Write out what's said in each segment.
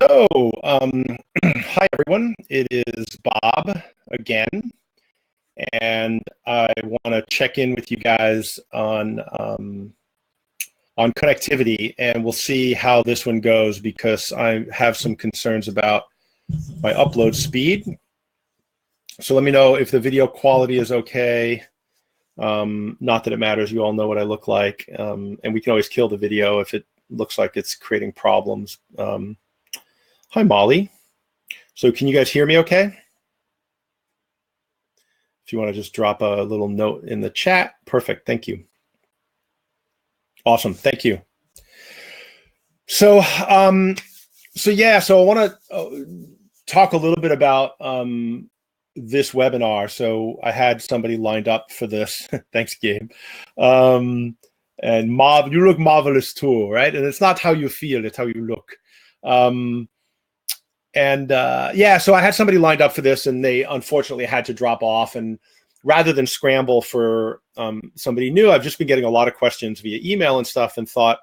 So, hi everyone. It is Bob again, and I want to check in with you guys on connectivity, and we'll see how this one goes because I have some concerns about my upload speed. So let me know if the video quality is okay. Not that it matters. You all know what I look like, and we can always kill the video if it looks like it's creating problems. Hi, Molly. So can you guys hear me okay? If you want to just drop a little note in the chat, perfect. Thank you. Awesome. Thank you. So, so I want to talk a little bit about this webinar. So I had somebody lined up for this. Thanks, Gabe. And you look marvelous too, right? And it's not how you feel, it's how you look. So I had somebody lined up for this, and they unfortunately had to drop off. And rather than scramble for somebody new, I've just been getting a lot of questions via email and stuff, and thought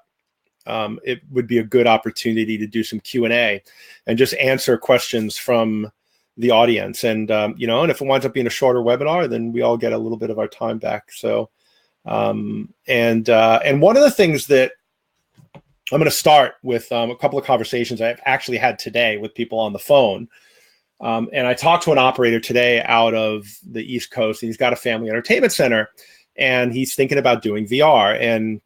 it would be a good opportunity to do some Q&A and just answer questions from the audience. And and if it winds up being a shorter webinar, then we all get a little bit of our time back. So and one of the things that I'm going to start with a couple of conversations I've actually had today with people on the phone. And I talked to an operator today out of the East Coast, and he's got a family entertainment center, and he's thinking about doing VR, and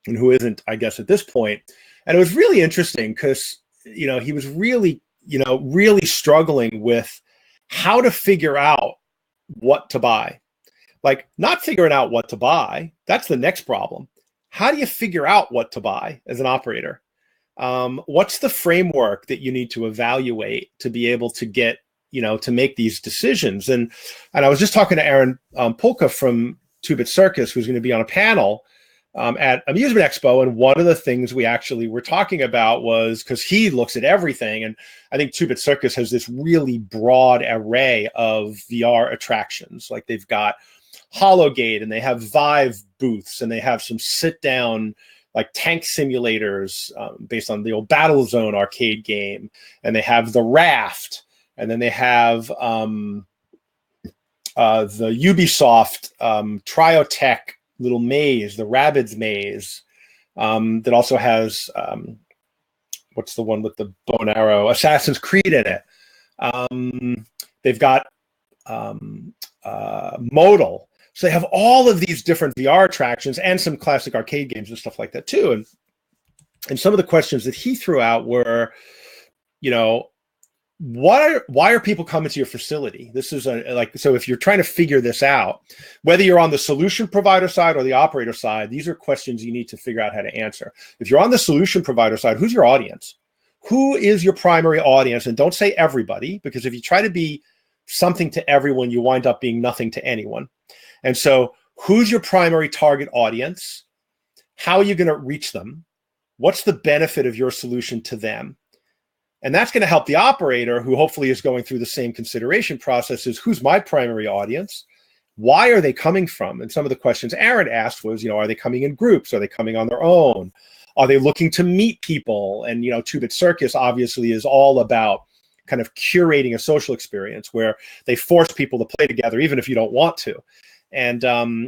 who isn't, I guess, at this point. And it was really interesting because, he was really struggling with how to figure out what to buy. Like, not figuring out what to buy, that's the next problem. How do you figure out what to buy as an operator? What's the framework that you need to evaluate to be able to get, to make these decisions? And I was just talking to Aaron Polka from 2-Bit Circus, who's going to be on a panel at Amusement Expo. And one of the things we actually were talking about was, because he looks at everything, and I think 2-Bit Circus has this really broad array of VR attractions. Like, they've got Hologate, and they have Vive booths, and they have some sit-down like tank simulators based on the old Battlezone arcade game, and they have the Raft, and then they have the Ubisoft Triotech little maze, the Rabbids maze, that also has what's the one with the bow and arrow, Assassin's Creed in it. They've got Modal. So they have all of these different VR attractions and some classic arcade games and stuff like that too. And some of the questions that he threw out were, why are people coming to your facility? This is so if you're trying to figure this out, whether you're on the solution provider side or the operator side, these are questions you need to figure out how to answer. If you're on the solution provider side, who's your audience? Who is your primary audience? And don't say everybody, because if you try to be something to everyone, you wind up being nothing to anyone. And so, who's your primary target audience? How are you going to reach them? What's the benefit of your solution to them? And that's going to help the operator, who hopefully is going through the same consideration process, is who's my primary audience? Why are they coming from? And some of the questions Aaron asked was, are they coming in groups? Are they coming on their own? Are they looking to meet people? And, 2-Bit Circus obviously is all about kind of curating a social experience where they force people to play together, even if you don't want to. And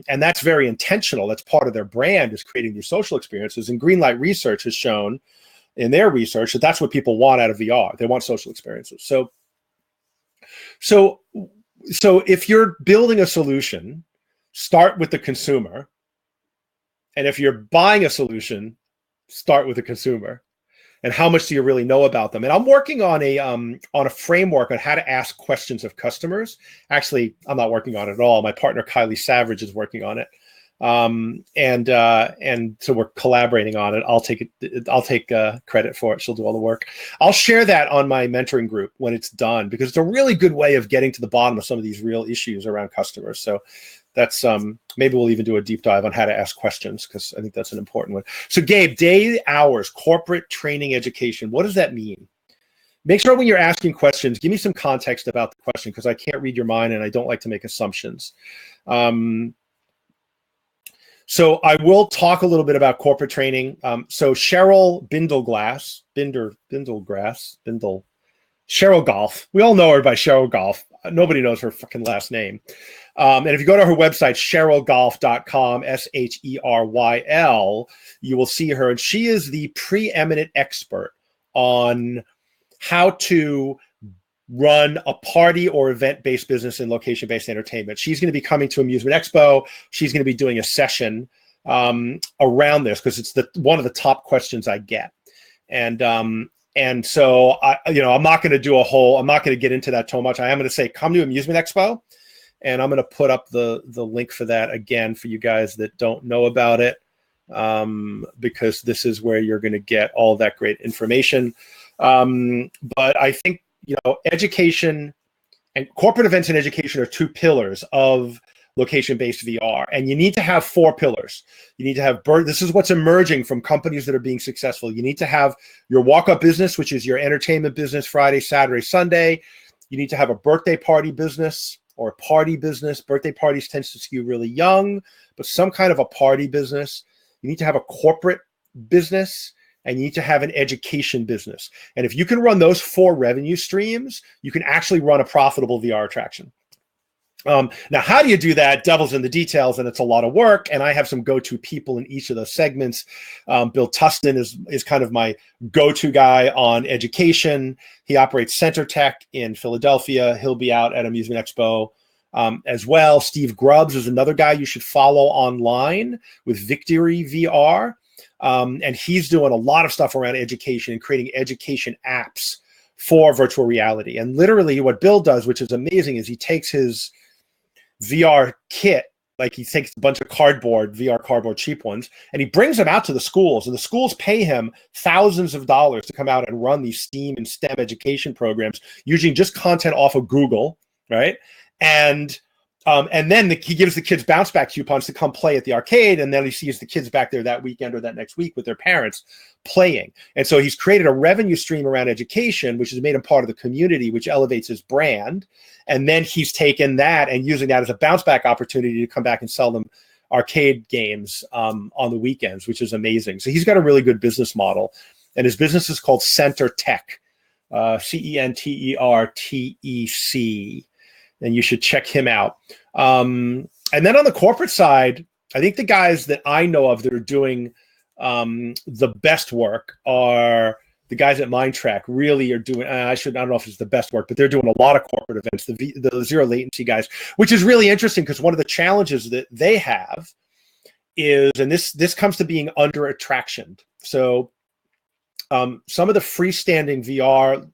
that's very intentional. That's part of their brand, is creating these social experiences. And Greenlight Research has shown in their research that that's what people want out of VR. They want social experiences. So if you're building a solution, start with the consumer. And if you're buying a solution, start with the consumer. And how much do you really know about them? And I'm working on a framework on how to ask questions of customers. Actually, I'm not working on it at all. My partner Kylie Savage is working on it, and so we're collaborating on it. I'll take credit for it. She'll do all the work. I'll share that on my mentoring group when it's done, because it's a really good way of getting to the bottom of some of these real issues around customers. So that's maybe we'll even do a deep dive on how to ask questions, because I think that's an important one. So Gabe, day hours, corporate training, education. What does that mean? Make sure when you're asking questions, give me some context about the question, because I can't read your mind and I don't like to make assumptions. So I will talk a little bit about corporate training. So Cheryl Cheryl Golf. We all know her by Cheryl Golf. Nobody knows her fucking last name. And if you go to her website, cherylgolf.com, SHERYL, you will see her. And she is the preeminent expert on how to run a party or event-based business in location-based entertainment. She's going to be coming to Amusement Expo. She's going to be doing a session around this because it's one of the top questions I get. And so I'm not going to get into that too much. I am going to say, come to Amusement Expo, and I'm going to put up the link for that again for you guys that don't know about it, because this is where you're going to get all that great information. But I think, education and corporate events and education are two pillars of location-based VR, and you need to have four pillars. You need to have this is what's emerging from companies that are being successful. You need to have your walk-up business, which is your entertainment business, Friday, Saturday, Sunday. You need to have a birthday party business or a party business. Birthday parties tends to skew really young, but some kind of a party business. You need to have a corporate business, and you need to have an education business. And if you can run those four revenue streams, you can actually run a profitable VR attraction. Now, how do you do that? Devil's in the details, and it's a lot of work. And I have some go-to people in each of those segments. Bill Tustin is kind of my go-to guy on education. He operates Center Tech in Philadelphia. He'll be out at Amusement Expo as well. Steve Grubbs is another guy you should follow online with Victory VR. And he's doing a lot of stuff around education and creating education apps for virtual reality. And literally what Bill does, which is amazing, is he takes his VR kit, like he takes a bunch of VR cardboard, cheap ones, and he brings them out to the schools, and the schools pay him thousands of dollars to come out and run these STEAM and STEM education programs using just content off of Google, right? And then he gives the kids bounce back coupons to come play at the arcade, and then he sees the kids back there that weekend or that next week with their parents playing. And so he's created a revenue stream around education, which has made him part of the community, which elevates his brand. And then he's taken that and using that as a bounce back opportunity to come back and sell them arcade games on the weekends, which is amazing. So he's got a really good business model, and his business is called Center Tech, CENTERTEC. And you should check him out. And then on the corporate side, I think the guys that I know of that are doing the best work are the guys at Mindtrack. Really are doing, I don't know if it's the best work, but they're doing a lot of corporate events, the zero latency guys, which is really interesting because one of the challenges that they have is, and this comes to being under attractioned. So some of the freestanding VR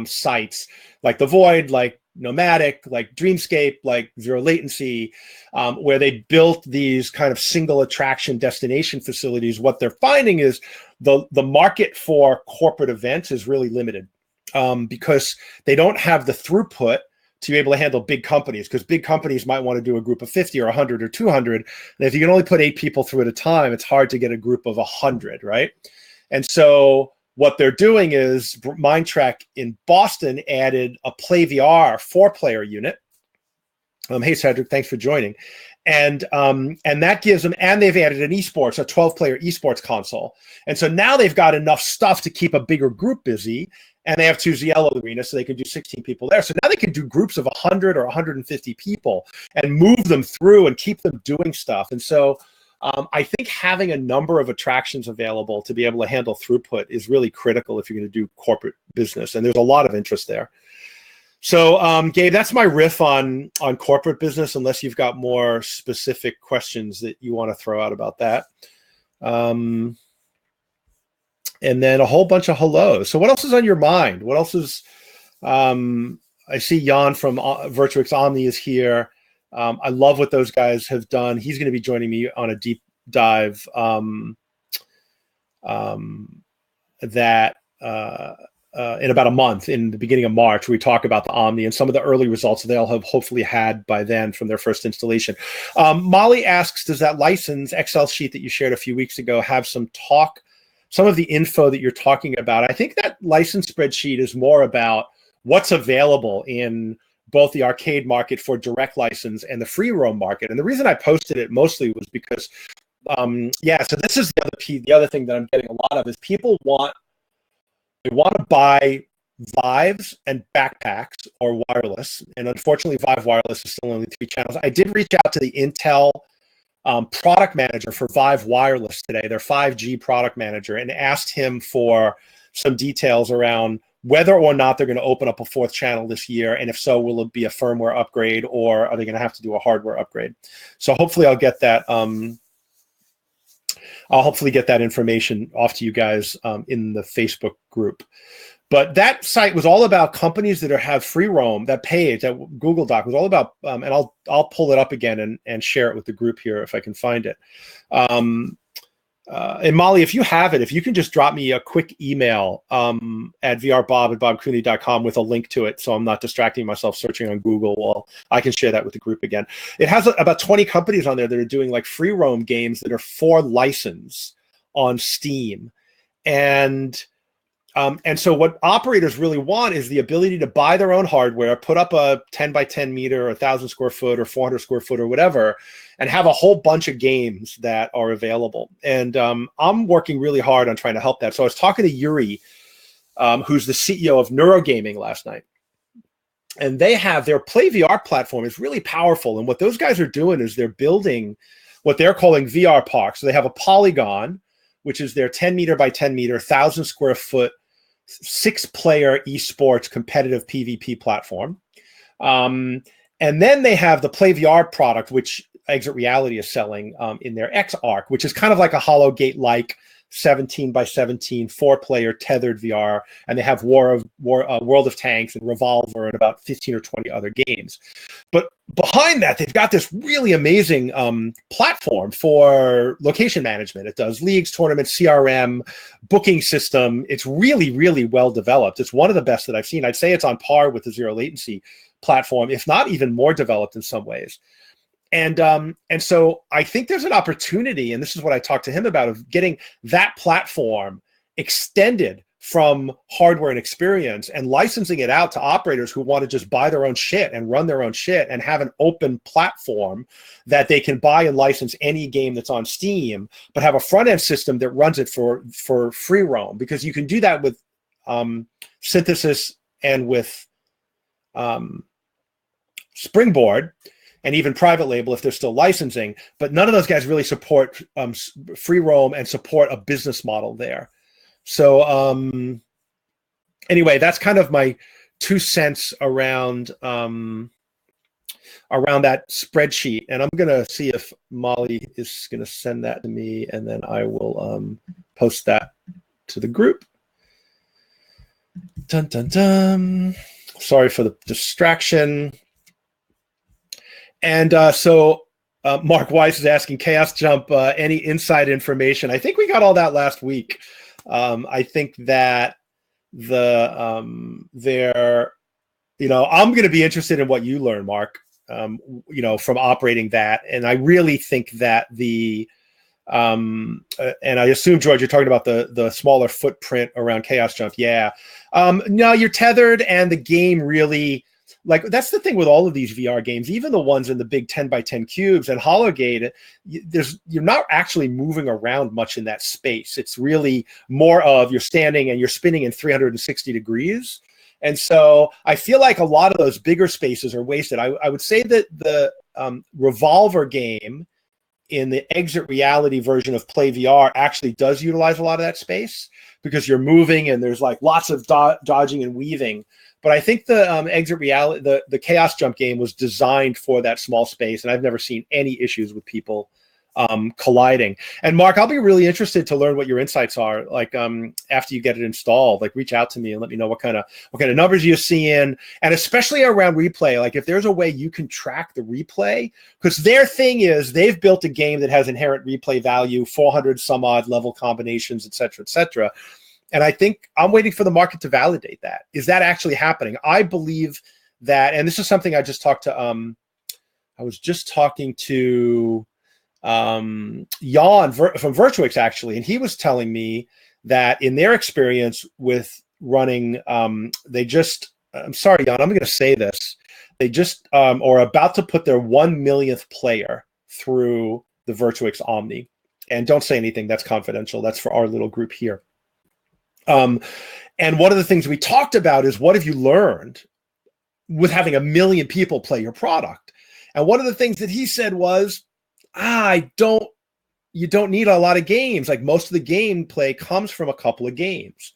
sites like The Void, like Nomadic, like Dreamscape, like Zero Latency, where they built these kind of single attraction destination facilities, what they're finding is the market for corporate events is really limited because they don't have the throughput to be able to handle big companies, because big companies might want to do a group of 50 or 100 or 200. And if you can only put 8 people through at a time, it's hard to get a group of 100, right? And so what they're doing is Mindtrack in Boston added a Play VR 4-player unit. Hey, Cedric, thanks for joining. And that gives them, and they've added an eSports, a 12-player eSports console. And so now they've got enough stuff to keep a bigger group busy, and they have 2 Ziello arenas, so they can do 16 people there. So now they can do groups of 100 or 150 people and move them through and keep them doing stuff. And so I think having a number of attractions available to be able to handle throughput is really critical if you're going to do corporate business, and there's a lot of interest there. So, Gabe, that's my riff on corporate business, unless you've got more specific questions that you want to throw out about that. And then a whole bunch of hellos. So what else is on your mind? What else is, I see Jan from Virtuix Omni is here. I love what those guys have done. He's going to be joining me on a deep dive in about a month, in the beginning of March, where we talk about the Omni and some of the early results they'll have hopefully had by then from their first installation. Molly asks, does that license Excel sheet that you shared a few weeks ago have some of the info that you're talking about? I think that license spreadsheet is more about what's available in both the arcade market for direct license and the free roam market. And the reason I posted it mostly was because, so this is the other thing that I'm getting a lot of is people want to buy Vives and backpacks or wireless. And unfortunately, Vive Wireless is still only 3 channels. I did reach out to the Intel product manager for Vive Wireless today, their 5G product manager, and asked him for some details around whether or not they're going to open up a 4th channel this year, and if so, will it be a firmware upgrade or are they going to have to do a hardware upgrade? So hopefully I'll get that. I'll hopefully get that information off to you guys in the Facebook group. But that site was all about companies that have free roam. That page, that Google Doc, was all about, and I'll pull it up again and share it with the group here if I can find it. And Molly, if you have it, if you can just drop me a quick email at vrbob@bobcooney.com with a link to it, so I'm not distracting myself searching on Google. Well, I can share that with the group again. It has about 20 companies on there that are doing like free roam games that are for license on Steam, and so what operators really want is the ability to buy their own hardware, put up a 10 by 10 meter, or 1,000 square foot, or 400 square foot, or whatever, and have a whole bunch of games that are available. And I'm working really hard on trying to help that. So I was talking to Yuri, who's the CEO of Neuro Gaming, last night. And they have their Play VR platform is really powerful. And what those guys are doing is they're building what they're calling VR parks. So they have a Polygon, which is their 10 meter by 10 meter, 1,000 square foot, 6-player eSports competitive PvP platform. And then they have the Play VR product, which Exit Reality is selling in their XArc, which is kind of like a HoloGate-like 17 by 17 4-player tethered VR. And they have World of Tanks and Revolver and about 15 or 20 other games. But behind that, they've got this really amazing platform for location management. It does leagues, tournaments, CRM, booking system. It's really, really well developed. It's one of the best that I've seen. I'd say it's on par with the zero latency platform, if not even more developed in some ways. And so I think there's an opportunity, and this is what I talked to him about, of getting that platform extended from hardware and experience and licensing it out to operators who want to just buy their own shit and run their own shit and have an open platform that they can buy and license any game that's on Steam, but have a front-end system that runs it for free roam, because you can do that with Synthesis and with Springboard, and even private label if they're still licensing, but none of those guys really support free roam and support a business model there. So anyway, that's kind of my 2 cents around that spreadsheet. And I'm going to see if Molly is going to send that to me, and then I will post that to the group. Dun, dun, dun. Sorry for the distraction. And so Mark Weiss is asking, Chaos Jump, any inside information? I think we got all that last week. I think that I'm going to be interested in what you learn, Mark, from operating that. And I really think that and I assume, George, you're talking about the smaller footprint around Chaos Jump. Yeah. No, you're tethered, and the game really, like, that's the thing with all of these VR games, even the ones in the big 10 by 10 cubes and HoloGate, you're not actually moving around much in that space. It's really more of you're standing and you're spinning in 360 degrees. And so I feel like a lot of those bigger spaces are wasted. I would say that the Revolver game in the Exit Reality version of Play VR actually does utilize a lot of that space, because you're moving and there's like lots of dodging and weaving. But I think the Exit Reality, the Chaos Jump game was designed for that small space, and I've never seen any issues with people colliding. And Mark, I'll be really interested to learn what your insights are. Like after you get it installed, like reach out to me and let me know what kind of numbers you're seeing, and especially around replay. Like if there's a way you can track the replay, because their thing is they've built a game that has inherent replay value, 400 some odd level combinations, et cetera, et cetera. And I think I'm waiting for the market to validate that. Is that actually happening? I believe that, and this is something I just talked to, I was just talking to Jan from Virtuix, actually, and he was telling me that in their experience with running, I'm sorry, Jan, I'm going to say this. they just are about to put their 1 millionth player through the Virtuix Omni. And don't say anything, that's confidential. That's for our little group here. And one of the things we talked about is, what have you learned with having 1 million people play your product? And one of the things that he said was, you don't need a lot of games. Like, most of the gameplay comes from a couple of games.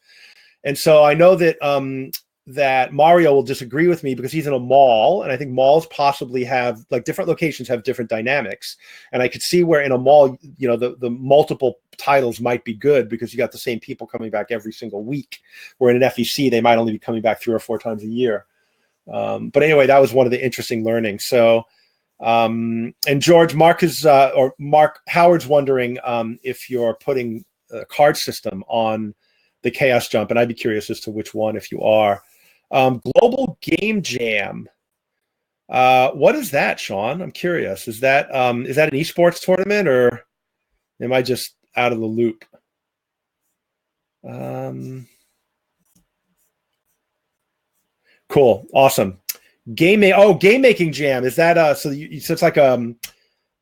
And so I know that that Mario will disagree with me because he's in a mall, and I think malls possibly have, like, different locations have different dynamics. And I could see where in a mall, you know, the multiple titles might be good because you got the same people coming back every single week, where in an FEC they might only be coming back 3 or 4 times a year. But anyway, that was one of the interesting learnings. So and George, Mark Howard's wondering if you're putting a card system on the Chaos Jump, and I'd be curious as to which one, if you are. Global Game Jam. What is that, Sean? I'm curious. Is that an eSports tournament, or am I just out of the loop? Cool. Awesome. Game making jam. Is that so it's like a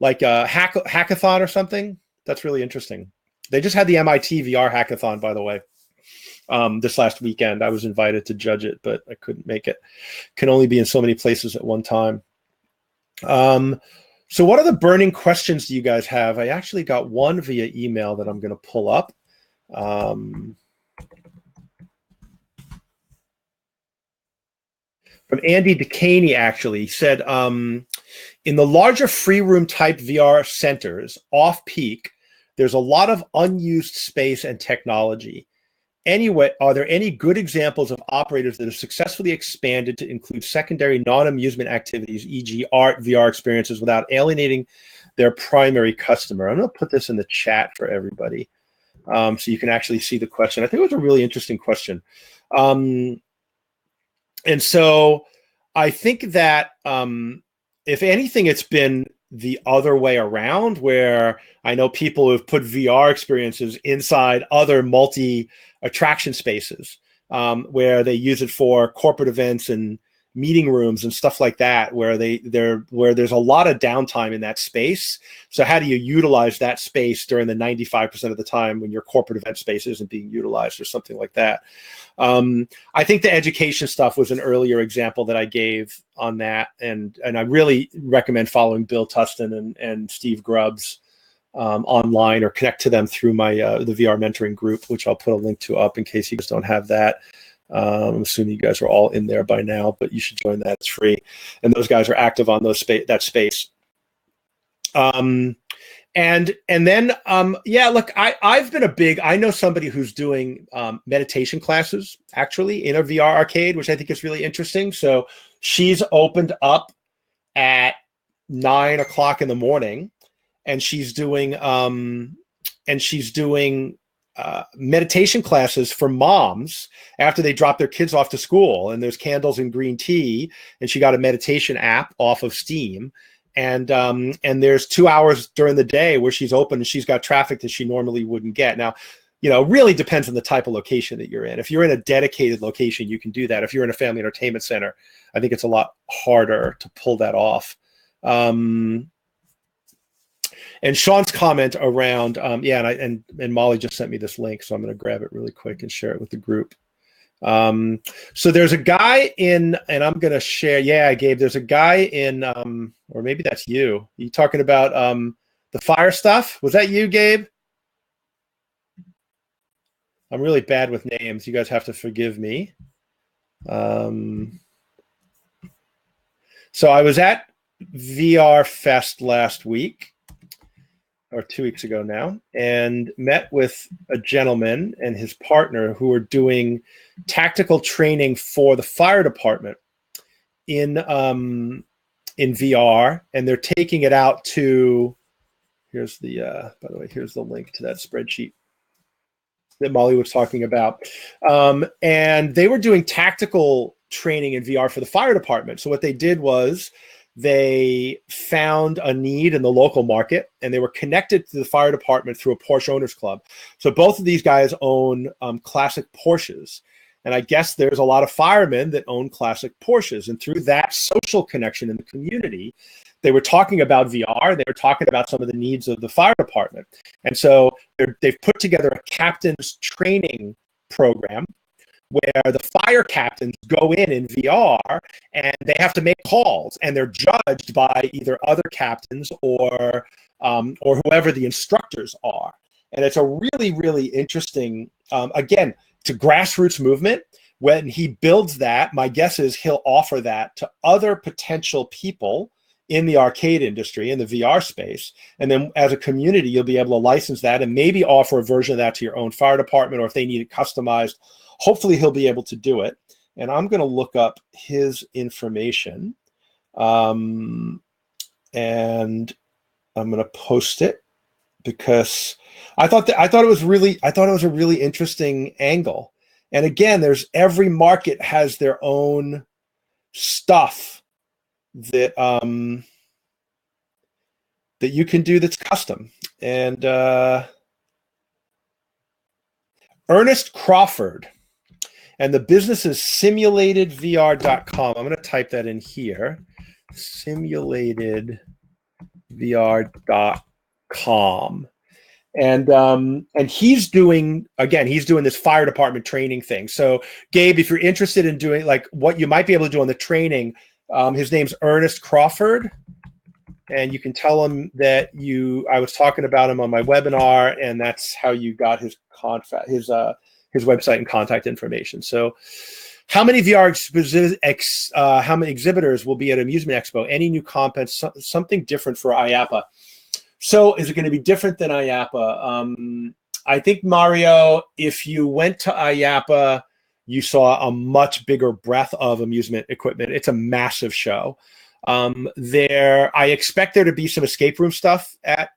hackathon or something? That's really interesting. They just had the MIT VR Hackathon, by the way. This last weekend, I was invited to judge it, but I couldn't make it. Can only be in so many places at one time. So what are the burning questions do you guys have? I actually got one via email that I'm going to pull up. From Andy DeCaney, actually. He said, in the larger free room type VR centers, Offpeak, there's a lot of unused space and technology. Anyway, are there any good examples of operators that have successfully expanded to include secondary non-amusement activities, e.g. art, VR experiences, without alienating their primary customer? I'm going to put this in the chat for everybody so you can actually see the question. I think it was a really interesting question. And so I think that if anything, it's been the other way around, where I know people who have put VR experiences inside other multi-attraction spaces where they use it for corporate events and meeting rooms and stuff like that, where there's a lot of downtime in that space. So how do you utilize that space during the 95% of the time when your corporate event space isn't being utilized, or something like that? I think the education stuff was an earlier example that I gave on that, and I really recommend following Bill Tustin and Steve Grubbs online, or connect to them through my the VR mentoring group, which I'll put a link to up in case you guys don't have that. I'm assuming you guys are all in there by now, but you should join that. It's free, and those guys are active on that space. And then yeah, look, I've been I know somebody who's doing meditation classes actually in a VR arcade, which I think is really interesting. So she's opened up at 9 o'clock in the morning, and she's doing meditation classes for moms after they drop their kids off to school, and there's candles and green tea, and she got a meditation app off of Steam. And there's 2 hours during the day where she's open, and she's got traffic that she normally wouldn't get. Now, you know, it really depends on the type of location that you're in. If you're in a dedicated location, you can do that. If you're in a family entertainment center, I think it's a lot harder to pull that off. And Sean's comment around, yeah, and Molly just sent me this link, so I'm going to grab it really quick and share it with the group. So there's a guy in, and I'm going to share, yeah, Gabe, there's a guy in, or maybe that's you. You talking about the fire stuff? Was that you, Gabe? I'm really bad with names. You guys have to forgive me. So I was at VR Fest last week, or 2 weeks ago now, and met with a gentleman and his partner who are doing tactical training for the fire department in VR, and they're taking it out to, here's the, by the way, here's the link to that spreadsheet that Molly was talking about. And they were doing tactical training in VR for the fire department. So what they did was they found a need in the local market, and they were connected to the fire department through a Porsche owners club. So both of these guys own classic Porsches, And I guess there's a lot of firemen that own classic Porsches. And through that social connection in the community, they were talking about VR. They were talking about some of the needs of the fire department. And so they've put together a captain's training program where the fire captains go in VR and they have to make calls, and they're judged by either other captains or whoever the instructors are. And it's a really, really interesting, again, it's a grassroots movement. When he builds that, my guess is he'll offer that to other potential people in the arcade industry, in the VR space. And then as a community, you'll be able to license that and maybe offer a version of that to your own fire department, or if they need it customized, hopefully he'll be able to do it. And I'm going to look up his information, and I'm going to post it because I thought it was a really interesting angle. And again, every market has their own stuff that that you can do that's custom. And Ernest Crawford, and the business is simulatedvr.com. I'm going to type that in here. Simulatedvr.com. And he's doing this fire department training thing. So Gabe, if you're interested in doing like what you might be able to do on the training, his name's Ernest Crawford, and you can tell him that I was talking about him on my webinar, and that's how you got his website and contact information. So how many how many exhibitors will be at Amusement Expo? Any new content, something different for IAAPA? So is it going to be different than IAAPA? I think, Mario, if you went to IAAPA, you saw a much bigger breadth of amusement equipment. It's a massive show. I expect there to be some escape room stuff and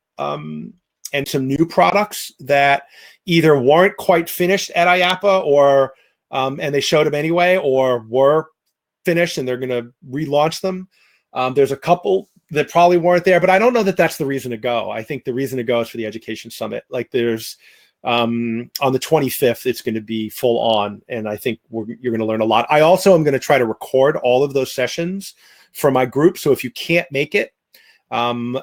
some new products that either weren't quite finished at IAAPA, or and they showed them anyway, or were finished and they're going to relaunch them. There's a couple that probably weren't there, but I don't know that that's the reason to go. I think the reason to go is for the Education Summit. Like there's on the 25th, it's going to be full on, and I think you're going to learn a lot. I also am going to try to record all of those sessions for my group. So if you can't make it,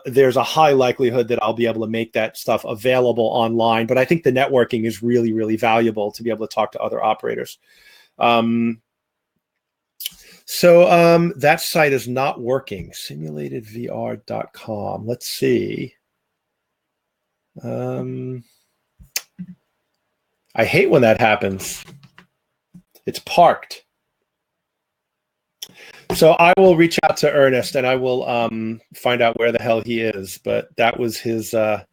there's a high likelihood that I'll be able to make that stuff available online. But I think the networking is really, really valuable to be able to talk to other operators. So that site is not working. Simulatedvr.com. Let's see. I hate when that happens. It's parked. So I will reach out to Ernest and I will find out where the hell he is. But that was his. Yeah,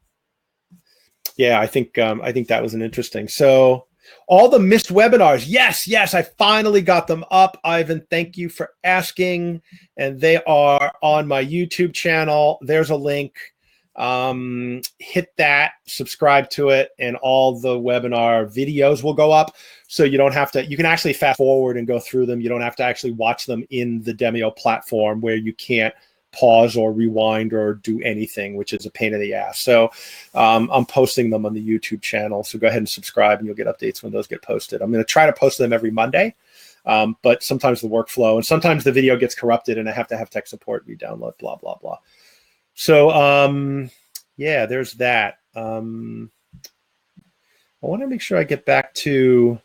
I think that was an interesting. So all the missed webinars. Yes, I finally got them up. Ivan, thank you for asking. And they are on my YouTube channel. There's a link. Hit that, subscribe to it, and all the webinar videos will go up. So you don't have to, you can actually fast forward and go through them. You don't have to actually watch them in the Demio platform where you can't pause or rewind or do anything, which is a pain in the ass. So I'm posting them on the YouTube channel. So go ahead and subscribe and you'll get updates when those get posted. I'm going to try to post them every Monday. But sometimes the workflow and sometimes the video gets corrupted and I have to have tech support re-download, blah, blah, blah. So, yeah, there's that. I want to make sure I get back to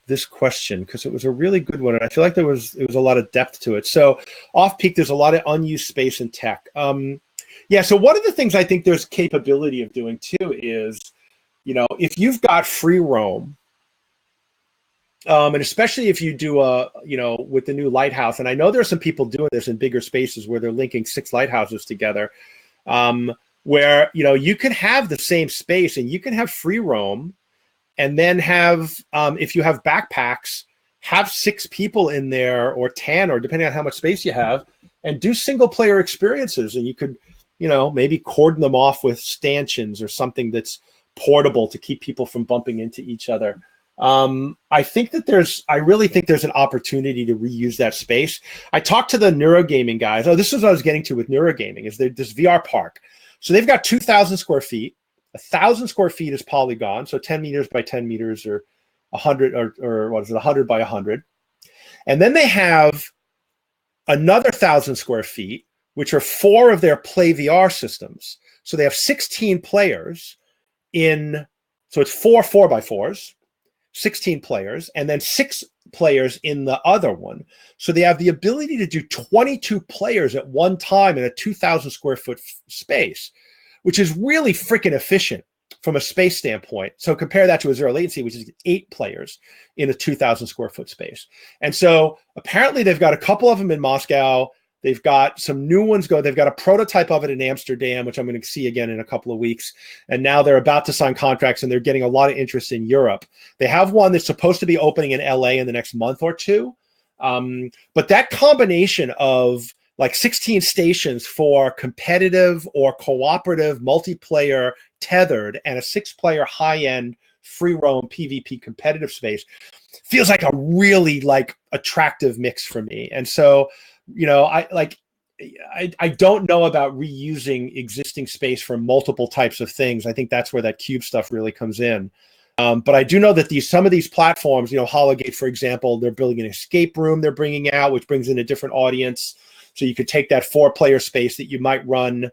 this question because it was a really good one. And I feel like there was a lot of depth to it. So Offpeak, there's a lot of unused space in tech. Yeah, so one of the things I think there's capability of doing too is, if you've got free roam, and especially if you do with the new lighthouse, and I know there's some people doing this in bigger spaces where they're linking 6 lighthouses together, where you can have the same space and you can have free roam, and then have if you have backpacks, have 6 people in there or 10, or depending on how much space you have, and do single player experiences. And you could maybe cordon them off with stanchions or something that's portable to keep people from bumping into each other. I really think there's an opportunity to reuse that space. I talked to the Neuro Gaming guys. Oh, this is what I was getting to with Neuro Gaming, is this VR park. So they've got 2,000 square feet. 1,000 square feet is polygon, so 10 meters by 10 meters or 100 or what is it, 100 by 100. And then they have another 1,000 square feet, which are 4 of their Play VR systems. So they have 16 players so it's 4 4x4s, 16 players, and then 6 players in the other one. So they have the ability to do 22 players at one time in a 2,000 square foot space, which is really freaking efficient from a space standpoint. So compare that to a zero latency, which is 8 players in a 2,000 square foot space. And so apparently they've got a couple of them in Moscow. They've got some new ones go. They've got a prototype of it in Amsterdam, which I'm going to see again in a couple of weeks. And now they're about to sign contracts, and they're getting a lot of interest in Europe. They have one that's supposed to be opening in LA in the next month or two. But that combination of like 16 stations for competitive or cooperative multiplayer tethered and a 6-player high-end free roam PvP competitive space feels like a really like attractive mix for me. And so, I don't know about reusing existing space for multiple types of things. I think that's where that cube stuff really comes in. But I do know that some of these platforms, Hologate, for example, they're building an escape room they're bringing out, which brings in a different audience. So you could take that 4-player space that you might run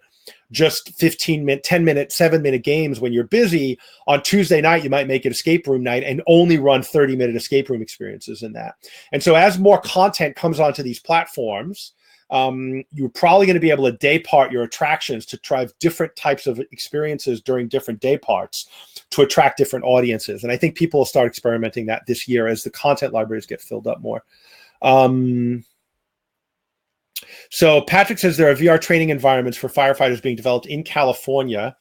just 15-minute, 10-minute, 7-minute games when you're busy. On Tuesday night, you might make it escape room night and only run 30-minute escape room experiences in that. And so as more content comes onto these platforms, you're probably going to be able to day part your attractions to drive different types of experiences during different day parts to attract different audiences. And I think people will start experimenting that this year as the content libraries get filled up more. So Patrick says there are VR training environments for firefighters being developed in California,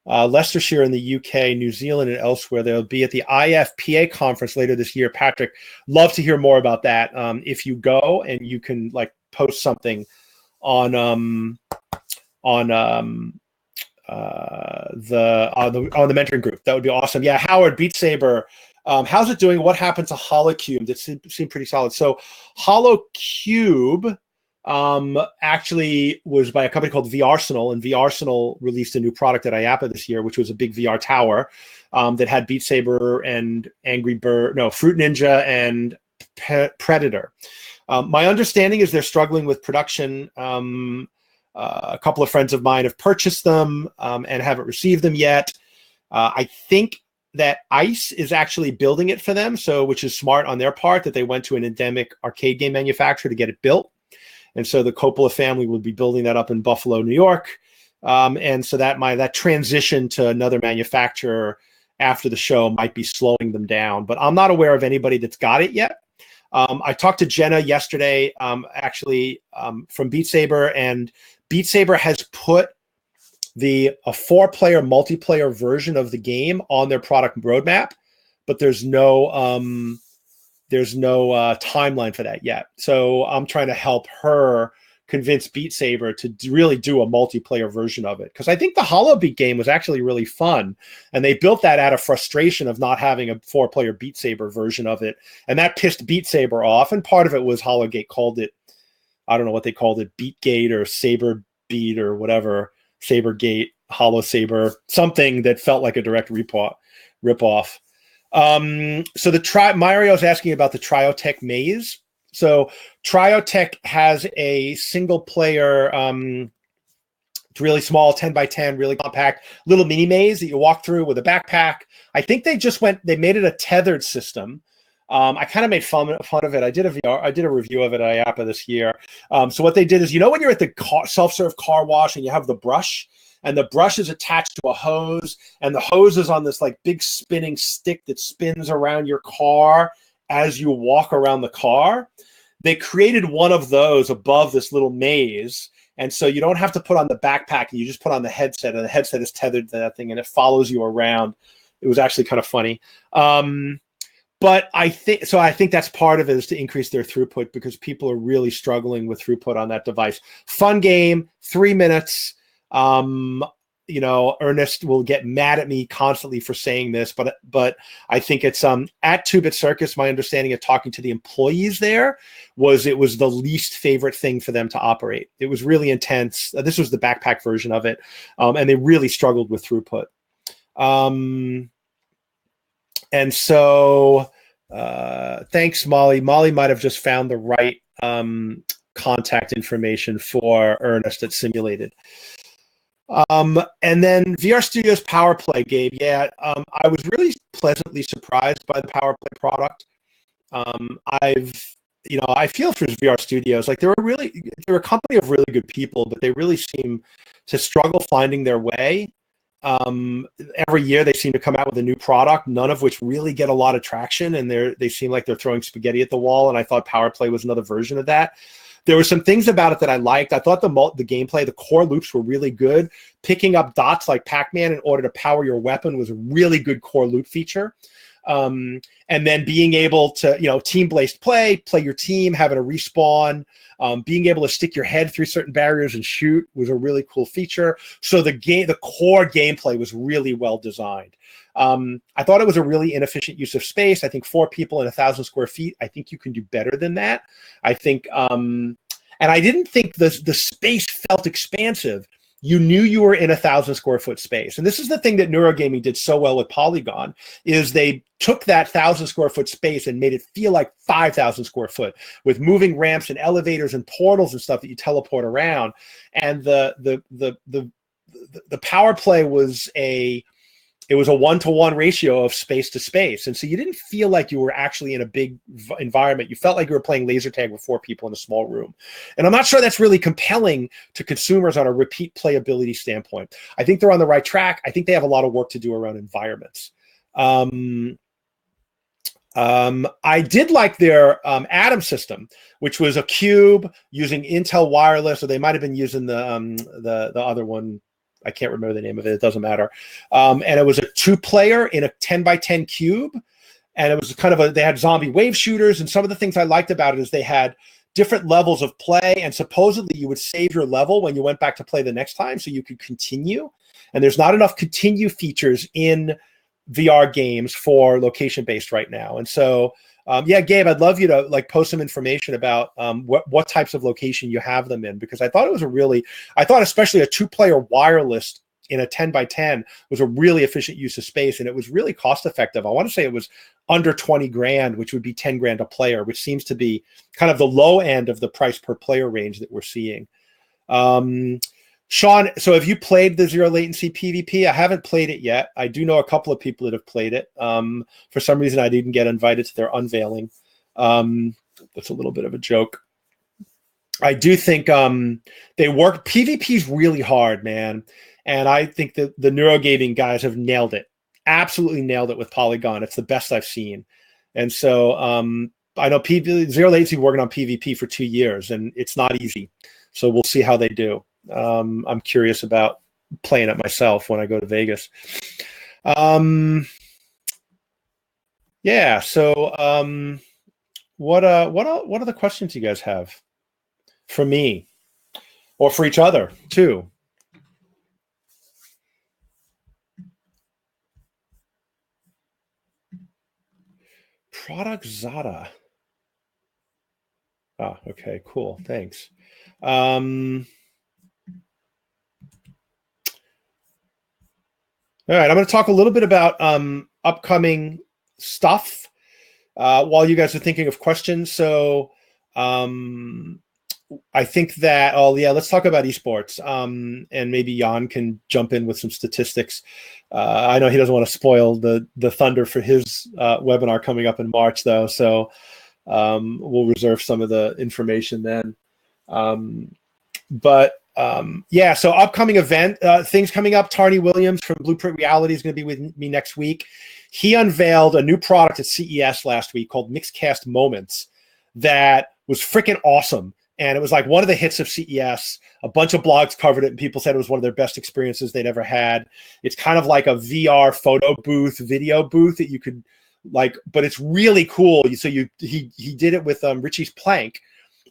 Leicestershire in the UK, New Zealand, and elsewhere. They'll be at the IFPA conference later this year. Patrick, love to hear more about that. If you go and you can like post something on the mentoring group, that would be awesome. Yeah, Howard, Beat Saber. How's it doing? What happened to HoloCube? It seemed pretty solid. So HoloCube actually was by a company called VRarsenal, and VRarsenal released a new product at IAPA this year, which was a big VR tower that had Beat Saber and Fruit Ninja and Predator. My understanding is they're struggling with production. A couple of friends of mine have purchased them and haven't received them yet. I think that ICE is actually building it for them, which is smart on their part that they went to an endemic arcade game manufacturer to get it built. And so the Coppola family will be building that up in Buffalo, New York. And so that transition to another manufacturer after the show might be slowing them down. But I'm not aware of anybody that's got it yet. I talked to Jenna yesterday, from Beat Saber, and Beat Saber has put a 4-player multiplayer version of the game on their product roadmap, but there's no timeline for that yet. So I'm trying to help her convince Beat Saber to really do a multiplayer version of it, because I think the HoloBeat game was actually really fun, and they built that out of frustration of not having a 4-player Beat Saber version of it, and that pissed Beat Saber off. And part of it was Hologate called it, I don't know what they called it, Beatgate or Saber Beat or whatever, Sabergate, Holo Saber, something that felt like a direct rip-off. So Mario's asking about the Triotech maze. So Triotech has a single player, really small, 10 by 10, really compact little mini maze that you walk through with a backpack. I think they made it a tethered system. I kind of made fun of it. I did a review of it at IAPA this year. So what they did is, when you're at the self-serve car wash and you have the brush, and the brush is attached to a hose, and the hose is on this like big spinning stick that spins around your car as you walk around the car. They created one of those above this little maze. And so you don't have to put on the backpack, and you just put on the headset, and the headset is tethered to that thing, and it follows you around. It was actually kind of funny. But I think that's part of it, is to increase their throughput, because people are really struggling with throughput on that device. Fun game, 3 minutes. Ernest will get mad at me constantly for saying this, but I think it's at 2-Bit Circus, my understanding of talking to the employees there was it was the least favorite thing for them to operate. It was really intense. This was the backpack version of it, and they really struggled with throughput. And so thanks, Molly. Molly might have just found the right contact information for Ernest at Simulated. And then VR Studios Powerplay, Gabe. Yeah, I was really pleasantly surprised by the Powerplay product. I feel for VR Studios. Like they're a company of really good people, but they really seem to struggle finding their way. Every year they seem to come out with a new product, none of which really get a lot of traction, and they seem like they're throwing spaghetti at the wall. And I thought Powerplay was another version of that. There were some things about it that I liked. I thought the gameplay, the core loops were really good. Picking up dots like Pac-Man in order to power your weapon was a really good core loop feature. And then being able to, team-based play your team, having a respawn, being able to stick your head through certain barriers and shoot was a really cool feature. So the core gameplay was really well designed. I thought it was a really inefficient use of space. I think 4 people in 1,000 square feet. I think you can do better than that. I think, and I didn't think the space felt expansive. You knew you were in 1,000 square foot space. And this is the thing that Neuro Gaming did so well with Polygon, is they took that 1,000 square foot space and made it feel like 5,000 square foot with moving ramps and elevators and portals and stuff that you teleport around. And the Powerplay was a 1-to-1 ratio of space to space. And so you didn't feel like you were actually in a big environment. You felt like you were playing laser tag with 4 people in a small room. And I'm not sure that's really compelling to consumers on a repeat playability standpoint. I think they're on the right track. I think they have a lot of work to do around environments. I did like their Atom system, which was a cube using Intel wireless, or they might have been using the other one. I can't remember the name of it. It doesn't matter. And it was a 2-player in a 10x10 cube. And it was they had zombie wave shooters. And some of the things I liked about it is they had different levels of play. And supposedly you would save your level when you went back to play the next time so you could continue. And there's not enough continue features in VR games for location-based right now. And so, Gabe, I'd love you to post some information about what types of location you have them in, because I thought especially a 2-player wireless in a 10x10 was a really efficient use of space, and it was really cost effective. I want to say it was under 20 grand, which would be 10 grand a player, which seems to be kind of the low end of the price per player range that we're seeing. Sean, so have you played the zero latency PvP? I haven't played it yet. I do know a couple of people that have played it. For some reason, I didn't get invited to their unveiling. That's a little bit of a joke. I do think they work. PvP is really hard, man. And I think that the Neuro Gaming guys have nailed it. Absolutely nailed it with Polygon. It's the best I've seen. And so I know Zero Latency working on PvP for 2 years, and it's not easy. So we'll see how they do. I'm curious about playing it myself when I go to Vegas. So what are the questions you guys have for me or for each other too? Product Zada. Ah, okay, cool. Thanks. All right, I'm going to talk a little bit about upcoming stuff while you guys are thinking of questions. So I think that, let's talk about esports, and maybe Jan can jump in with some statistics. I know he doesn't want to spoil the thunder for his webinar coming up in March, though, so we'll reserve some of the information then. So upcoming event, things coming up. Tarny Williams from Blueprint Reality is going to be with me next week. He unveiled a new product at CES last week called Mixcast Moments that was freaking awesome. And it was like one of the hits of CES. A bunch of blogs covered it, and people said it was one of their best experiences they'd ever had. It's kind of like a VR photo booth, video booth that you could but it's really cool. So he did it with Richie's Plank.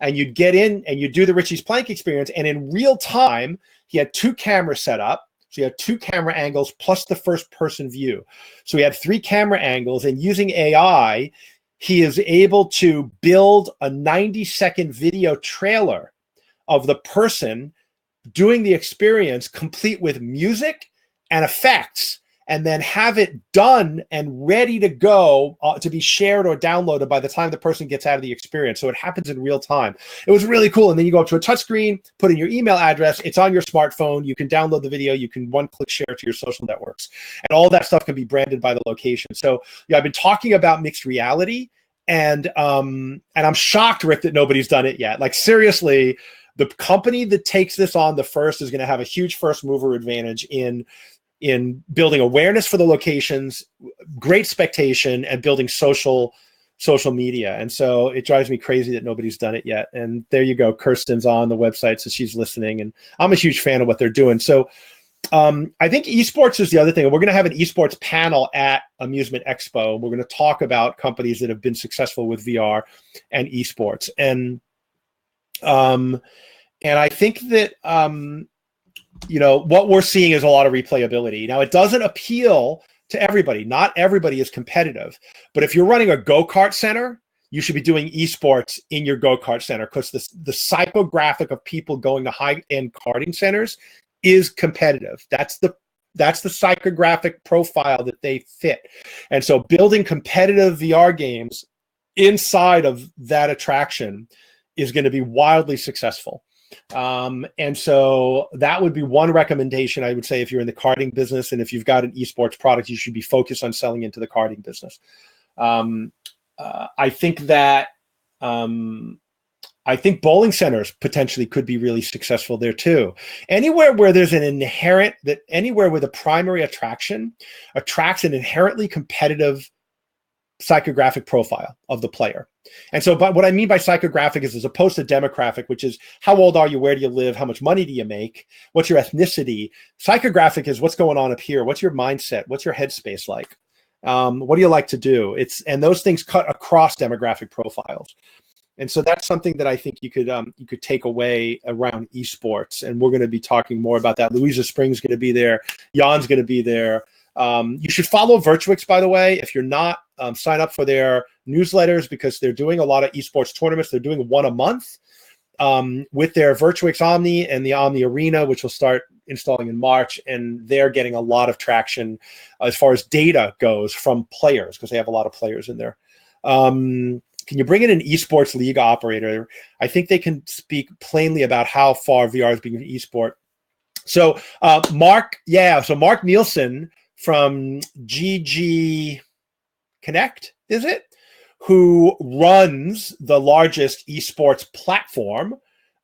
And you'd get in and you'd do the Richie's Plank experience. And in real time, he had 2 cameras set up. So you had 2 camera angles plus the first person view. So he had 3 camera angles, and using AI, he is able to build a 90-second video trailer of the person doing the experience, complete with music and effects. and then have it done and ready to go to be shared or downloaded by the time the person gets out of the experience. So it happens in real time. It was really cool. And then you go up to a touchscreen, put in your email address, it's on your smartphone, you can download the video, you can one-click share it to your social networks. And all that stuff can be branded by the location. So yeah, I've been talking about mixed reality, and I'm shocked, Rick, that nobody's done it yet. Like, seriously, the company that takes this on the first is going to have a huge first mover advantage in building awareness for the locations, great expectation, and building social media. And so it drives me crazy that nobody's done it yet. And there you go. Kirsten's on the website, so she's listening, and I'm a huge fan of what they're doing. So I think esports is the other thing. We're going to have an esports panel at Amusement Expo. We're going to talk about companies that have been successful with VR and esports. And I think that, what we're seeing is a lot of replayability. Now, it doesn't appeal to everybody. Not everybody is competitive. But if you're running a go-kart center, you should be doing esports in your go-kart center, because the psychographic of people going to high-end karting centers is competitive. That's the psychographic profile that they fit. And so building competitive VR games inside of that attraction is going to be wildly successful. And so that would be one recommendation I would say if you're in the karting business, and if you've got an esports product, you should be focused on selling into the karting business. I think that I think bowling centers potentially could be really successful there too. Anywhere where there's anywhere where the primary attraction attracts an inherently competitive psychographic profile of the player. And so, but what I mean by psychographic is, as opposed to demographic, which is how old are you, where do you live, how much money do you make, what's your ethnicity. Psychographic is what's going on up here, what's your mindset, what's your headspace like, what do you like to do. And those things cut across demographic profiles. And so that's something that I think you could take away around esports. And we're going to be talking more about that. Louisa Spring's going to be there. Jan's going to be there. You should follow Virtuix, by the way. If you're not, sign up for their newsletters, because they're doing a lot of esports tournaments. They're doing one a month with their Virtuix Omni and the Omni Arena, which will start installing in March. And they're getting a lot of traction as far as data goes from players, because they have a lot of players in there. Can you bring in an esports league operator? I think they can speak plainly about how far VR is being an esport. So Mark Nielsen from Gigi Connect, is it? Who runs the largest esports platform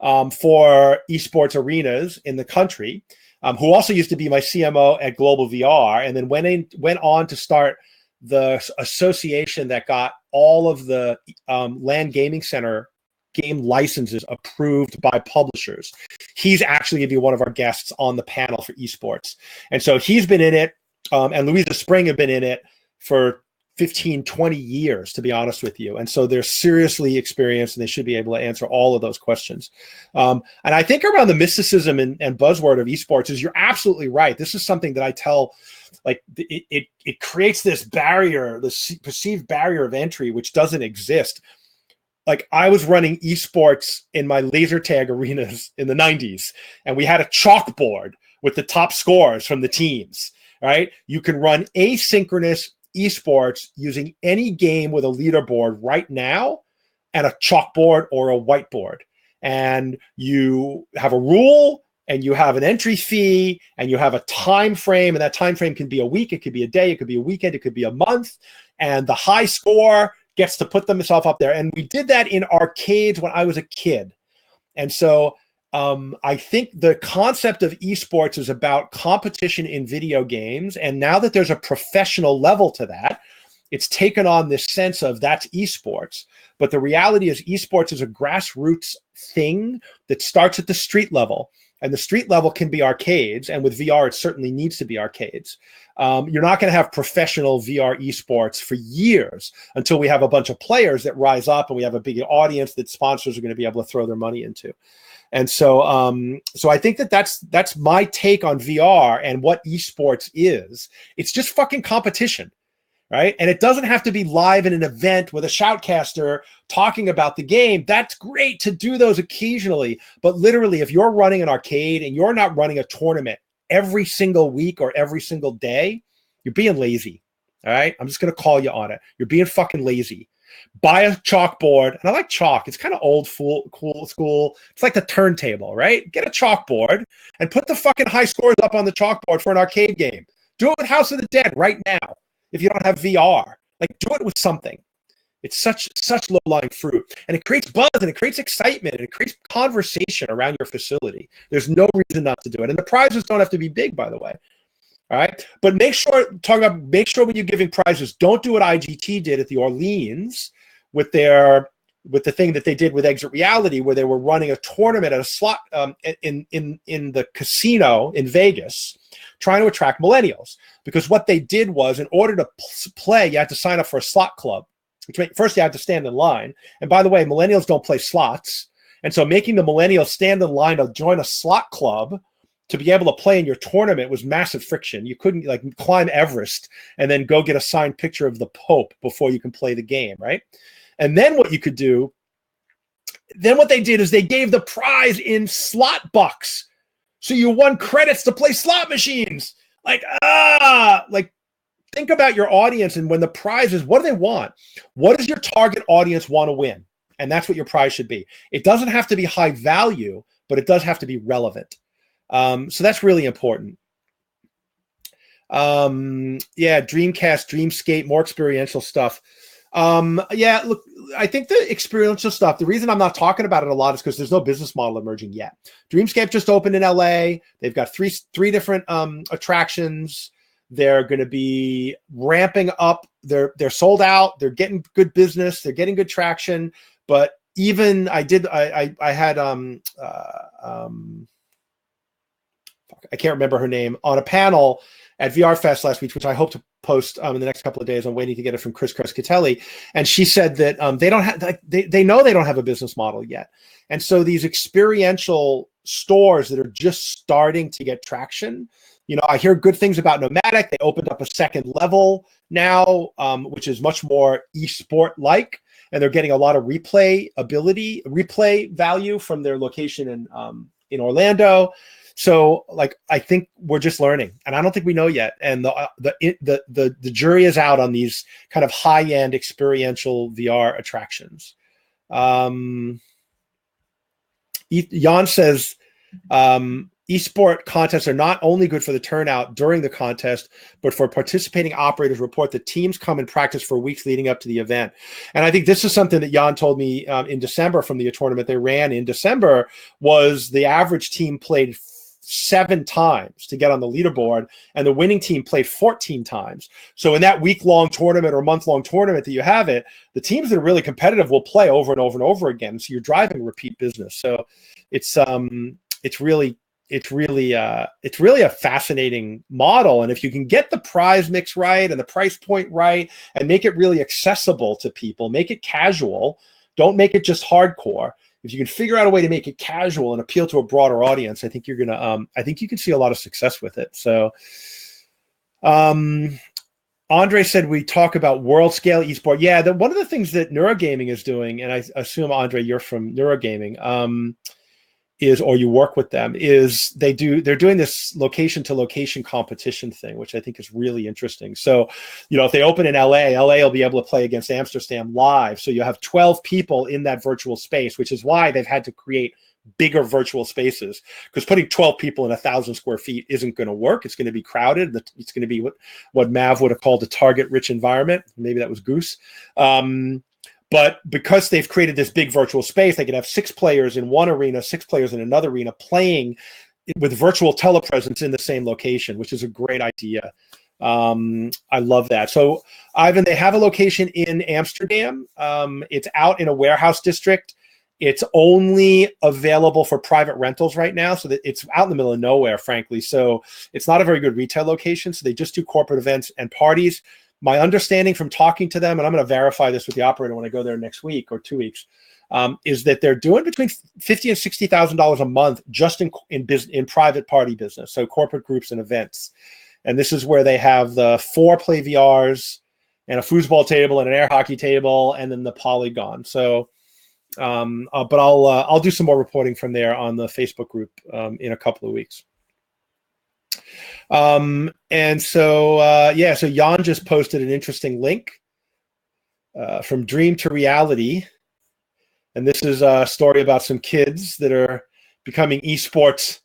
for esports arenas in the country, who also used to be my CMO at Global VR, and then went on to start the association that got all of the LAN gaming center game licenses approved by publishers. He's actually going to be one of our guests on the panel for esports. And so he's been in it, and Louisa Spring have been in it for 15, 20 years, to be honest with you. And so they're seriously experienced, and they should be able to answer all of those questions. And I think around the mysticism and buzzword of esports is, you're absolutely right. This is something that I tell, like, it creates this barrier, this perceived barrier of entry, which doesn't exist. Like, I was running esports in my laser tag arenas in the 90s, and we had a chalkboard with the top scores from the teams, right? You can run asynchronous esports using any game with a leaderboard right now, and a chalkboard or a whiteboard. And you have a rule, and you have an entry fee, and you have a time frame, and that time frame can be a week, it could be a day, it could be a weekend, it could be a month, and the high score gets to put themselves up there. And we did that in arcades when I was a kid. And so I think the concept of esports is about competition in video games, and now that there's a professional level to that, it's taken on this sense of that's esports. But the reality is, esports is a grassroots thing that starts at the street level. And the street level can be arcades, and with VR, it certainly needs to be arcades. You're not going to have professional VR esports for years until we have a bunch of players that rise up, and we have a big audience that sponsors are going to be able to throw their money into. And so, so I think that's my take on VR and what esports is. It's just fucking competition, right? And it doesn't have to be live in an event with a shoutcaster talking about the game. That's great to do those occasionally. But literally, if you're running an arcade and you're not running a tournament every single week or every single day, You're being lazy. All right. I'm just going to call you on it. You're being fucking lazy. Buy a chalkboard. And I like chalk. It's kind of cool school. It's like the turntable, right? Get a chalkboard and put the fucking high scores up on the chalkboard for an arcade game. Do it with House of the Dead right now. If you don't have VR, like do it with something. It's such low-lying fruit. And it creates buzz and it creates excitement and it creates conversation around your facility. There's no reason not to do it. And the prizes don't have to be big, by the way. All right. But make sure when you're giving prizes, don't do what IGT did at the Orleans with the thing that they did with Exit Reality, where they were running a tournament at a slot in the casino in Vegas, trying to attract millennials. Because what they did was, in order to play, you had to sign up for a slot club. Which meant first you had to stand in line. And by the way, millennials don't play slots. And so making the millennials stand in line to join a slot club to be able to play in your tournament was massive friction. You couldn't like climb Everest and then go get a signed picture of the Pope before you can play the game, right? And then what you could do, then what they did is they gave the prize in slot bucks. So you won credits to play slot machines. Like think about your audience, and when the prize is, what do they want? What does your target audience want to win? And that's what your prize should be. It doesn't have to be high value, but it does have to be relevant. So that's really important. Yeah, Dreamcast, Dreamscape, more experiential stuff. Yeah, look, I think the experiential stuff, the reason I'm not talking about it a lot is because there's no business model emerging yet. Dreamscape just opened in LA. They've got three different attractions. They're going to be ramping up. They're sold out. They're getting good business. They're getting good traction. But even I had I can't remember her name, on a panel at VR Fest last week, which I hope to post in the next couple of days. I'm waiting to get it from Chris Crescatelli. And she said that they don't have, they know they don't have a business model yet. And so these experiential stores that are just starting to get traction, you know, I hear good things about Nomadic. They opened up a second level now, which is much more esport-like, and they're getting a lot of replay value from their location in Orlando. So, like, I think we're just learning, and I don't think we know yet. And the jury is out on these kind of high-end experiential VR attractions. Jan says, eSport contests are not only good for the turnout during the contest, but for participating operators report that teams come and practice for weeks leading up to the event. And I think this is something that Jan told me in December from the tournament they ran in December, was the average team played 7 times to get on the leaderboard, and the winning team played 14 times. So in that week-long tournament or month-long tournament that you have it, the teams that are really competitive will play over and over and over again. So you're driving repeat business. So it's really a fascinating model. And if you can get the prize mix right and the price point right and make it really accessible to people, make it casual, don't make it just hardcore. If you can figure out a way to make it casual and appeal to a broader audience, I think you're gonna. I think you can see a lot of success with it. So, Andre said we talk about world scale esport. Yeah, one of the things that Neuro Gaming is doing, and I assume Andre, you're from Neuro Gaming, or you work with them, is they're doing this location to location competition thing, which I think is really interesting. So, you know, if they open in LA will be able to play against Amsterdam live. So you have 12 people in that virtual space, which is why they've had to create bigger virtual spaces, because putting 12 people in 1,000 square feet isn't going to work. It's going to be crowded. It's going to be what Mav would have called a target rich environment. Maybe that was Goose. But because they've created this big virtual space, they can have 6 players in one arena, 6 players in another arena, playing with virtual telepresence in the same location, which is a great idea. I love that. So, Ivan, they have a location in Amsterdam. It's out in a warehouse district. It's only available for private rentals right now, so that it's out in the middle of nowhere, frankly. So it's not a very good retail location. So they just do corporate events and parties. My understanding from talking to them, and I'm going to verify this with the operator when I go there next week or 2 weeks, is that they're doing between $50,000 and $60,000 a month just in private party business, so corporate groups and events. And this is where they have the 4 Play VRs and a foosball table and an air hockey table, and then the Polygon. So, but I'll do some more reporting from there on the Facebook group in a couple of weeks. And so, yeah, so Jan just posted an interesting link from dream to reality. And this is a story about some kids that are becoming eSports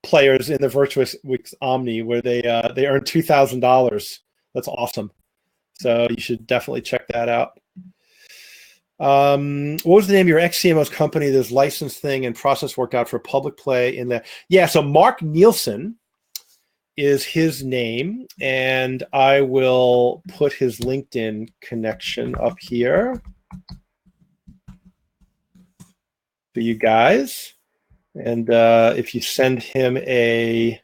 players in the Virtuous Weeks Omni, where they earn $2,000. That's awesome. So you should definitely check that out. What was the name of your ex-CMO's company? There's license thing and process work out for public play in the... Yeah, so Mark Nielsen is his name, and I will put his LinkedIn connection up here for you guys. And if you send him a...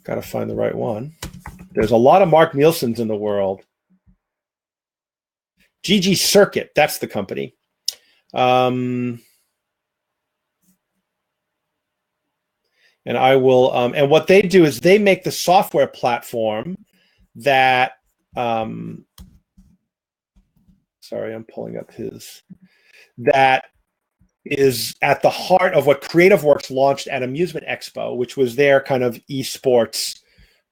got to find the right one. There's a lot of Mark Nielsens in the world. Gigi Circuit, that's the company. And I will, and what they do is they make the software platform that, sorry, I'm pulling up his, that is at the heart of what CreativeWorks launched at Amusement Expo, which was their kind of esports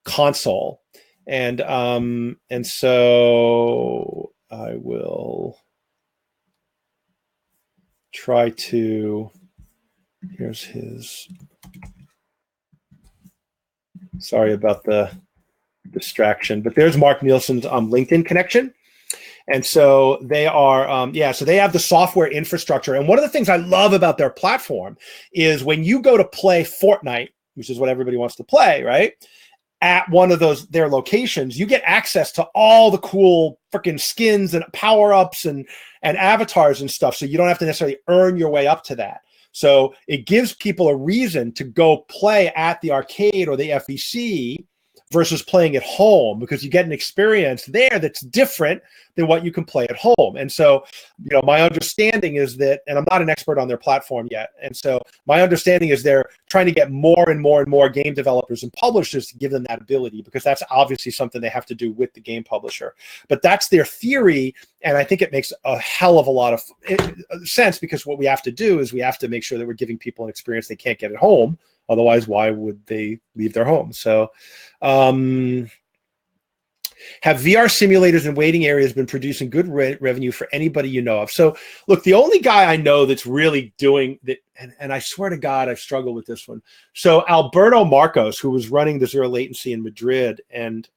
console. And so I will try to, here's his, sorry about the distraction, but there's Mark Nielsen's LinkedIn connection. And so they are, yeah, so they have the software infrastructure. And one of the things I love about their platform is when you go to play Fortnite, which is what everybody wants to play, right? At one of their locations, you get access to all the cool freaking skins and power-ups and avatars and stuff. So you don't have to necessarily earn your way up to that. So it gives people a reason to go play at the arcade or the FEC versus playing at home, because you get an experience there that's different than what you can play at home. And so, you know, my understanding is that, and I'm not an expert on their platform yet, and so my understanding is they're trying to get more and more and more game developers and publishers to give them that ability, because that's obviously something they have to do with the game publisher. But that's their theory, and I think it makes a hell of a lot of sense, because what we have to do is we have to make sure that we're giving people an experience they can't get at home. Otherwise, why would they leave their home? So, have VR simulators and waiting areas been producing good revenue for anybody you know of? So, look, the only guy I know that's really doing that, and I swear to God, I've struggled with this one. So, Alberto Marcos, who was running the zero latency in Madrid and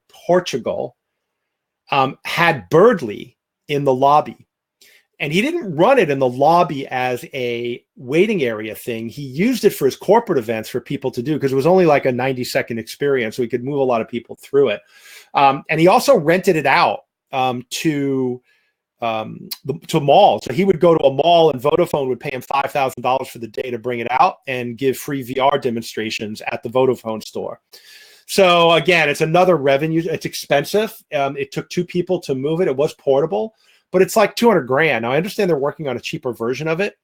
Portugal, had Birdly in the lobby. And he didn't run it in the lobby as a waiting area thing. He used it for his corporate events for people to do, because it was only like a 90-second experience, so he could move a lot of people through it. And he also rented it out to malls. So he would go to a mall, and Vodafone would pay him $5,000 for the day to bring it out and give free VR demonstrations at the Vodafone store. So again, it's another revenue. It's expensive. It took 2 people to move it. It was portable, but it's like $200,000. Now I understand they're working on a cheaper version of it.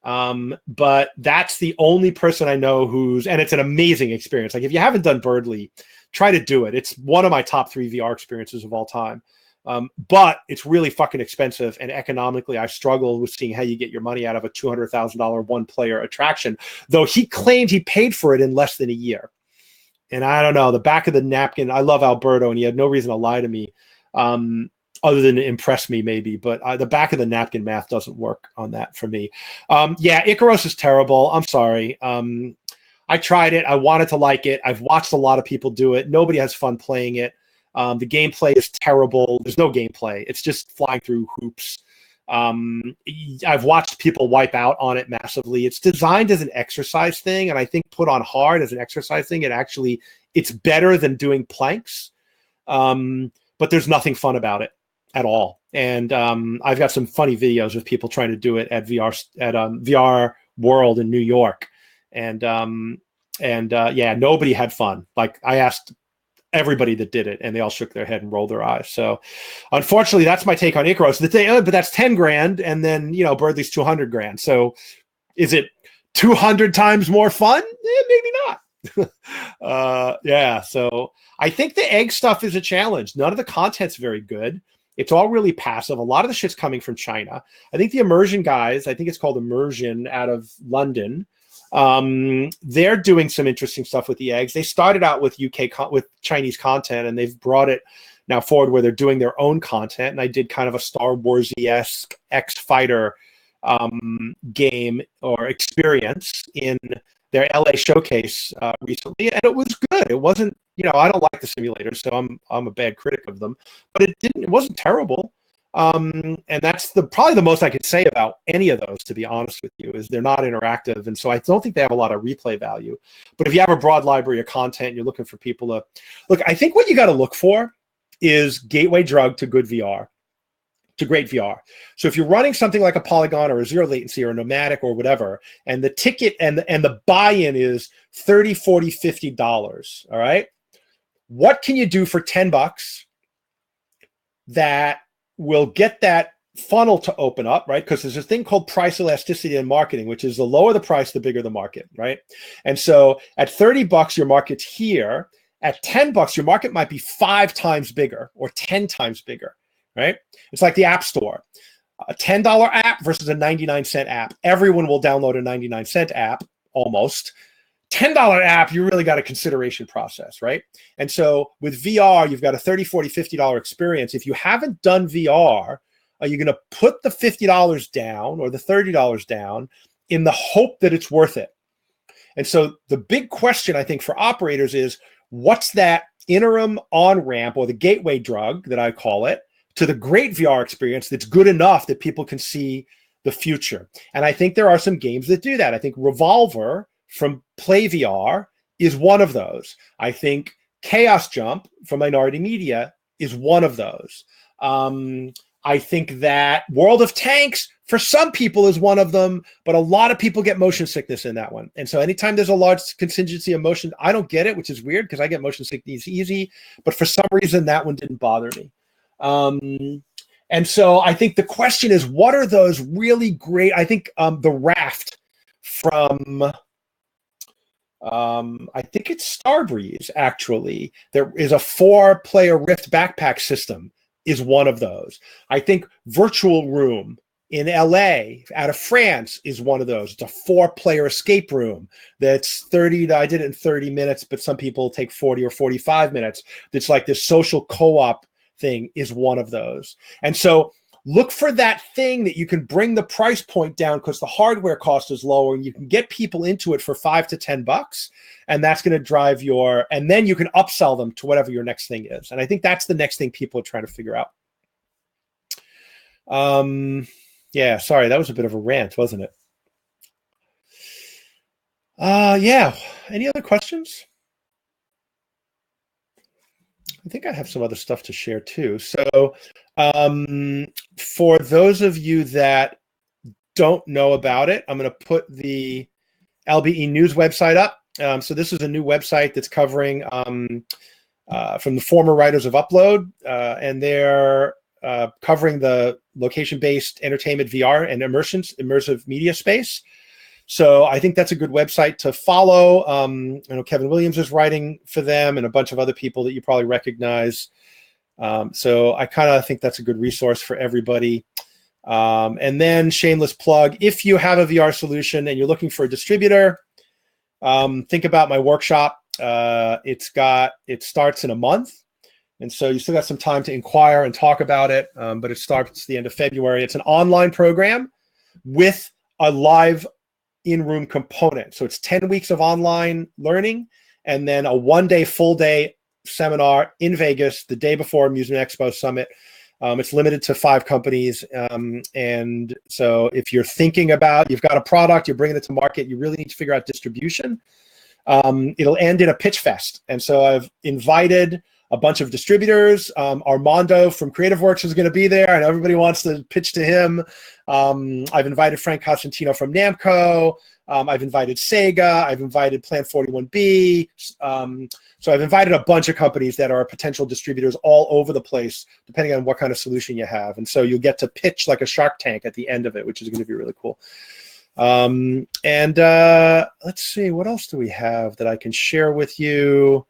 But that's the only person I know and it's an amazing experience. Like, if you haven't done Birdly, try to do it. It's one of my top 3 VR experiences of all time. But it's really fucking expensive, and economically I struggle with seeing how you get your money out of a $200,000 one-player attraction, though he claimed he paid for it in less than a year. And I don't know, the back of the napkin, I love Alberto, and he had no reason to lie to me, other than to impress me maybe, but the back of the napkin math doesn't work on that for me. Yeah, Icaros is terrible. I'm sorry. I tried it. I wanted to like it. I've watched a lot of people do it. Nobody has fun playing it. The gameplay is terrible. There's no gameplay. It's just flying through hoops. I've watched people wipe out on it massively. It's designed as an exercise thing, and I think put on hard as an exercise thing, it's better than doing planks. But there's nothing fun about it at all. And I've got some funny videos of people trying to do it at VR World in New York. And yeah, nobody had fun. Like, I asked everybody that did it, and they all shook their head and rolled their eyes. So unfortunately, that's my take on Icaros. But that's $10,000, and then, you know, Birdly's $200,000. So is it 200 times more fun? Maybe not. Yeah, so I think the egg stuff is a challenge. None of the content's very good. It's all really passive. A lot of the shit's coming from China. I think the Immersion guys, I think it's called Immersion out of London. They're doing some interesting stuff with the eggs. They started out with with Chinese content, and they've brought it now forward where they're doing their own content. And I did kind of a Star Wars-esque X Fighter game or experience in their LA showcase recently, and it was good. It wasn't, I don't like the simulators, so I'm a bad critic of them, but it wasn't terrible. And that's probably the most I could say about any of those, to be honest with you, is they're not interactive, and so I don't think they have a lot of replay value. But if you have a broad library of content, you're looking for people to look. I think what you got to look for is gateway drug to good VR. To great VR. So if you're running something like a Polygon or a zero latency or a Nomadic or whatever, and the ticket and the buy-in is $30, $40, $50, all right? What can you do for $10 that will get that funnel to open up, right? Because there's a thing called price elasticity in marketing, which is the lower the price, the bigger the market, right? And so at $30, your market's here. At $10, your market might be 5 times bigger or 10 times bigger. Right? It's like the App Store. A $10 app versus a 99-cent app. Everyone will download a 99-cent app, almost. $10 app, you really got a consideration process, right? And so with VR, you've got a $30, $40, $50 experience. If you haven't done VR, are you going to put the $50 down or the $30 down in the hope that it's worth it? And so the big question, I think, for operators is, what's that interim on-ramp or the gateway drug that I call it, to the great VR experience that's good enough that people can see the future? And I think there are some games that do that. I think Revolver from Play VR is one of those. I think Chaos Jump from Minority Media is one of those. I think that World of Tanks for some people is one of them, but a lot of people get motion sickness in that one. And so anytime there's a large contingency of motion, I don't get it, which is weird because I get motion sickness easy, but for some reason that one didn't bother me. And so I think the question is, what are those really great? I think the Raft from, I think it's Starbreeze, actually. There is a 4-player Rift backpack system is one of those. I think Virtual Room in LA out of France is one of those. It's a 4-player escape room that's 30. I did it in 30 minutes, but some people take 40 or 45 minutes. It's like this social co-op thing is one of those. And so look for that thing that you can bring the price point down because the hardware cost is lower and you can get people into it for $5 to $10, and that's going to drive and then you can upsell them to whatever your next thing is. And I think that's the next thing people are trying to figure out. Yeah, sorry, that was a bit of a rant, wasn't it? Yeah, any other questions? I think I have some other stuff to share too. So for those of you that don't know about it, I'm going to put the LBE News website up. So this is a new website that's covering from the former writers of Upload, and they're covering the location-based entertainment VR and immersive media space. So I think that's a good website to follow. I know Kevin Williams is writing for them and a bunch of other people that you probably recognize. So I kind of think that's a good resource for everybody. And then shameless plug, if you have a VR solution and you're looking for a distributor, think about my workshop. It starts in a month. And so you still got some time to inquire and talk about it, but it starts the end of February. It's an online program with a live in-room component. So it's 10 weeks of online learning and then a 1-day, full-day seminar in Vegas the day before Amusement Expo Summit. It's limited to 5 companies. And so if you're thinking about, you've got a product, you're bringing it to market, you really need to figure out distribution. It'll end in a pitch fest. And so I've invited a bunch of distributors. Armando from Creative Works is going to be there, and everybody wants to pitch to him. I've invited Frank Costantino from Namco. I've invited Sega. I've invited Plan 41B. So I've invited a bunch of companies that are potential distributors all over the place, depending on what kind of solution you have. And so you'll get to pitch like a Shark Tank at the end of it, which is going to be really cool. Let's see, what else do we have that I can share with you?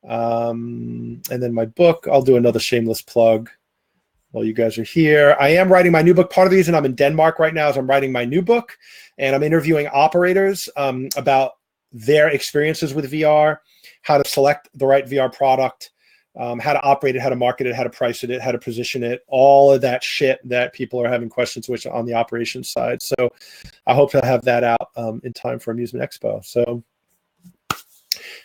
And then my book, I'll do another shameless plug. While you guys are here, I am writing my new book. Part of the reason I'm in Denmark right now is I'm writing my new book, and I'm interviewing operators about their experiences with VR, how to select the right VR product, how to operate it, how to market it, how to price it, how to position it, all of that shit that people are having questions with on the operations side. So I hope to have that out in time for Amusement Expo. So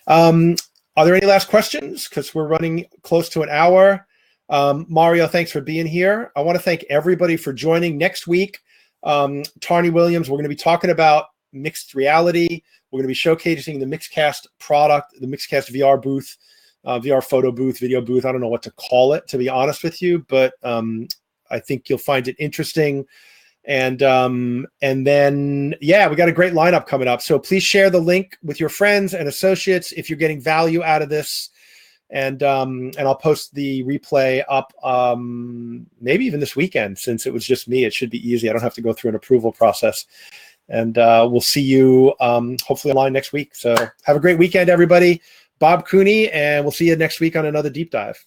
are there any last questions? Because we're running close to an hour. Mario, thanks for being here. I want to thank everybody for joining. Next week, Tarney Williams, we're going to be talking about mixed reality. We're going to be showcasing the Mixcast product, the Mixcast VR booth, VR photo booth, video booth. I don't know what to call it, to be honest with you, but I think you'll find it interesting. And then, yeah, we got a great lineup coming up. So please share the link with your friends and associates if you're getting value out of this. And I'll post the replay up maybe even this weekend, since it was just me. It should be easy. I don't have to go through an approval process. And we'll see you hopefully online next week. So have a great weekend, everybody. Bob Cooney, and we'll see you next week on another deep dive.